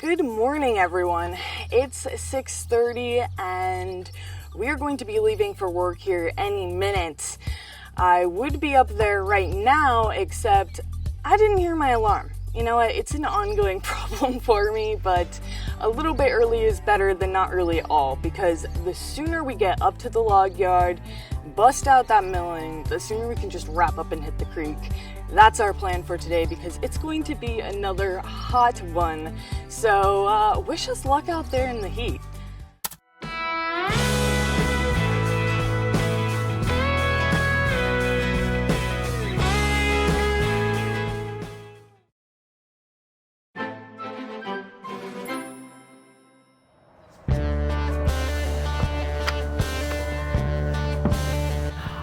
Good morning, everyone. It's 6:30 and we're going to be leaving for work here any minute. I would be up there right now, except I didn't hear my alarm. You know what? It's an ongoing problem for me, but a little bit early is better than not early at all, because the sooner we get up to the log yard, bust out that milling, the sooner we can just wrap up and hit the creek. That's our plan for today, because it's going to be another hot one. So wish us luck out there in the heat.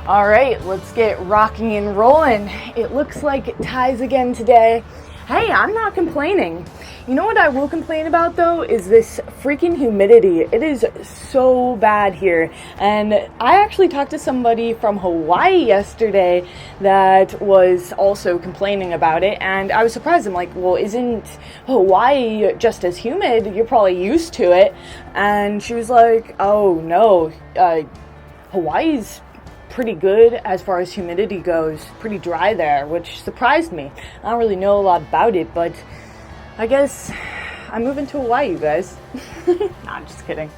All right, let's get rocking and rolling. It looks like it ties again today. Hey, I'm not complaining. You know what I will complain about though is this freaking humidity. It is so bad here. And I actually talked to somebody from Hawaii yesterday that was also complaining about it. And I was surprised. I'm like, well, isn't Hawaii just as humid? You're probably used to it. And she was like, oh no, Hawaii's pretty good as far as humidity goes, pretty dry there, which surprised me. I don't really know a lot about it, but I guess I'm moving to Hawaii, you guys. Nah, I'm just kidding.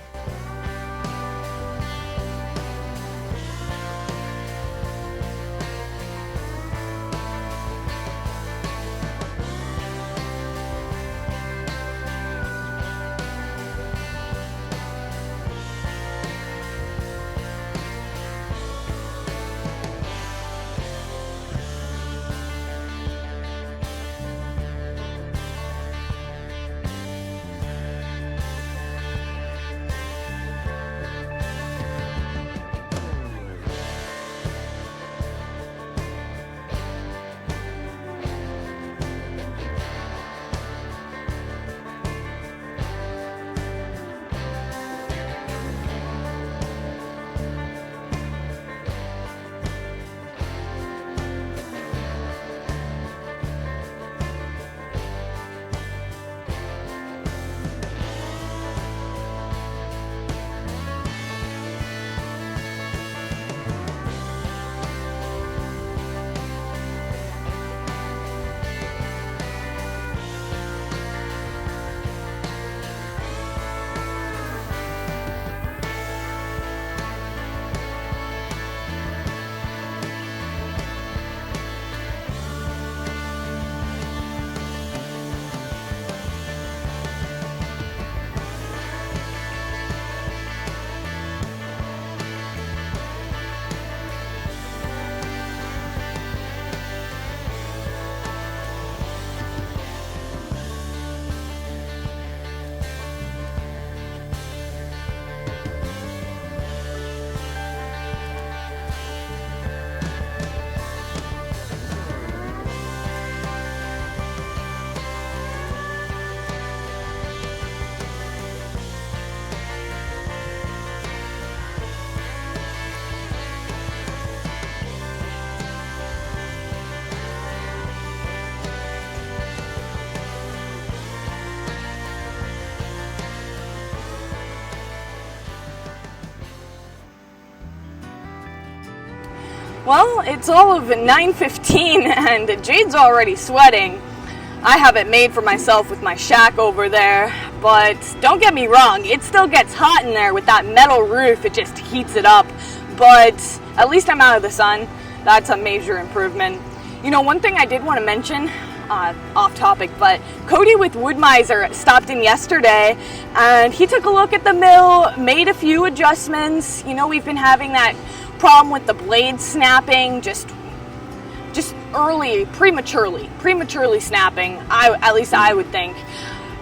Well, it's all of 9:15 and Jade's already sweating. I have it made for myself with my shack over there, but don't get me wrong, it still gets hot in there with that metal roof. It just heats it up, but at least I'm out of the sun. That's a major improvement. You know, one thing I did want to mention, off topic, but Cody with Woodmizer stopped in yesterday and he took a look at the mill, made a few adjustments. You know, we've been having that problem with the blade snapping, just prematurely snapping. At least I would think.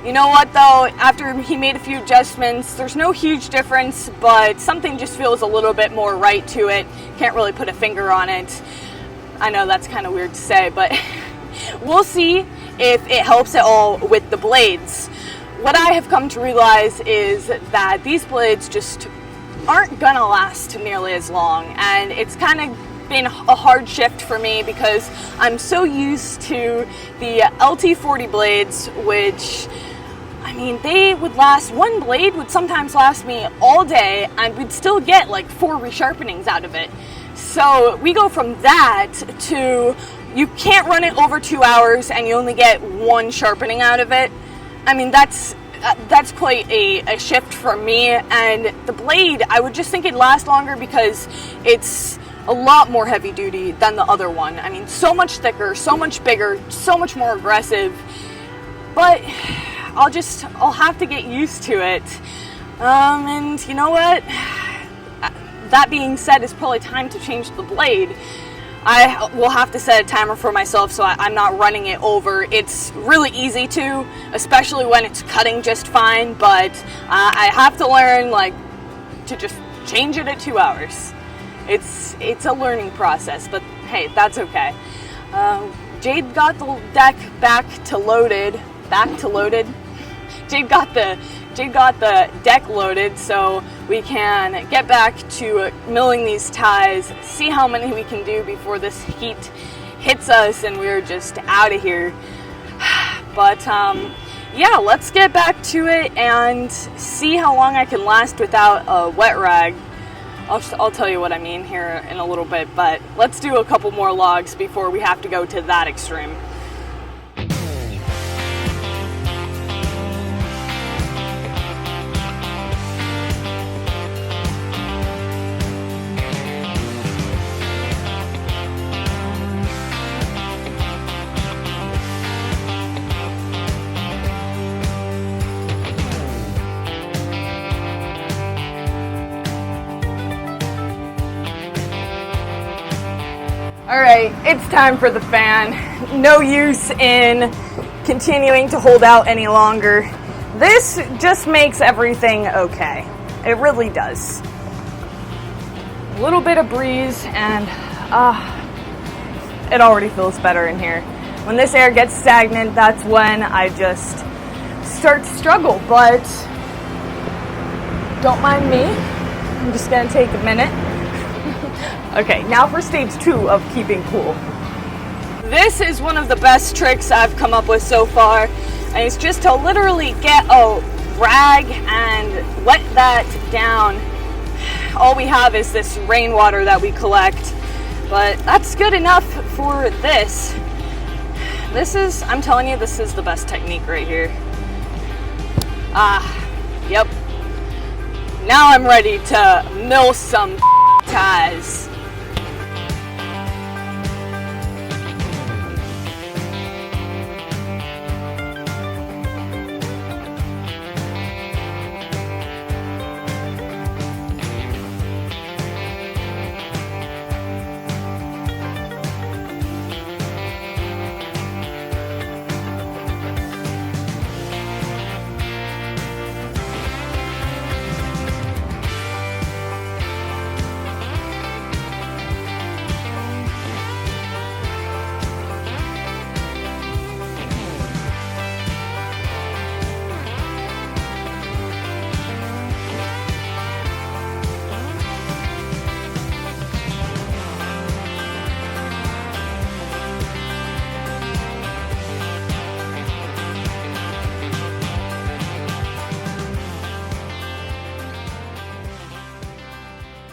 You know what though, after he made a few adjustments, there's no huge difference, but something just feels a little bit more right to it. Can't really put a finger on it. I know that's kind of weird to say, but we'll see if it helps at all with the blades. What I have come to realize is that these blades just aren't gonna last nearly as long, and it's kind of been a hard shift for me because I'm so used to the LT40 blades, which I mean, they would last, one blade would sometimes last me all day, and we'd still get like 4 resharpenings out of it. So we go from that to you can't run it over 2 hours and you only get 1 sharpening out of it. I mean, that's quite a shift for me. And the blade, I would just think it'd last longer because it's a lot more heavy duty than the other one. I mean, so much thicker, so much bigger, so much more aggressive. But I'll have to get used to it. And you know what? That being said, it's probably time to change the blade. I will have to set a timer for myself so I'm not running it over. It's really easy to, especially when it's cutting just fine, but I have to learn to just change it at 2 hours. It's a learning process, but hey, that's okay. Jade got the deck back to loaded. Jade got the deck loaded, so we can get back to milling these ties, see how many we can do before this heat hits us and we're just out of here. But yeah, let's get back to it and see how long I can last without a wet rag. I'll tell you what I mean here in a little bit, but let's do a couple more logs before we have to go to that extreme. Alright, it's time for the fan. No use in continuing to hold out any longer. This just makes everything okay. It really does. A little bit of breeze and it already feels better in here. When this air gets stagnant, that's when I just start to struggle, but don't mind me. I'm just gonna take a minute. Okay, now for stage 2 of keeping cool. This is one of the best tricks I've come up with so far, and it's just to literally get a rag and wet that down. All we have is this rainwater that we collect, but that's good enough for this. I'm telling you, this is the best technique right here. Yep. Now I'm ready to mill some ties.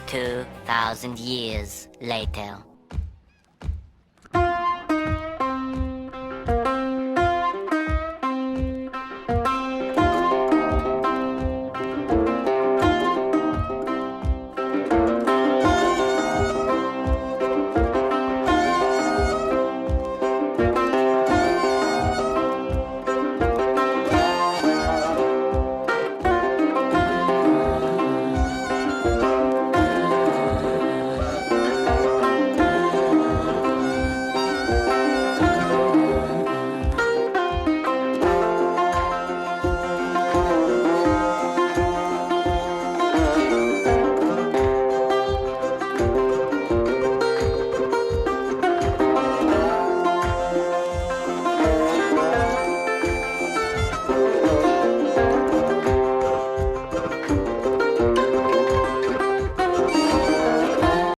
"2,000 years later."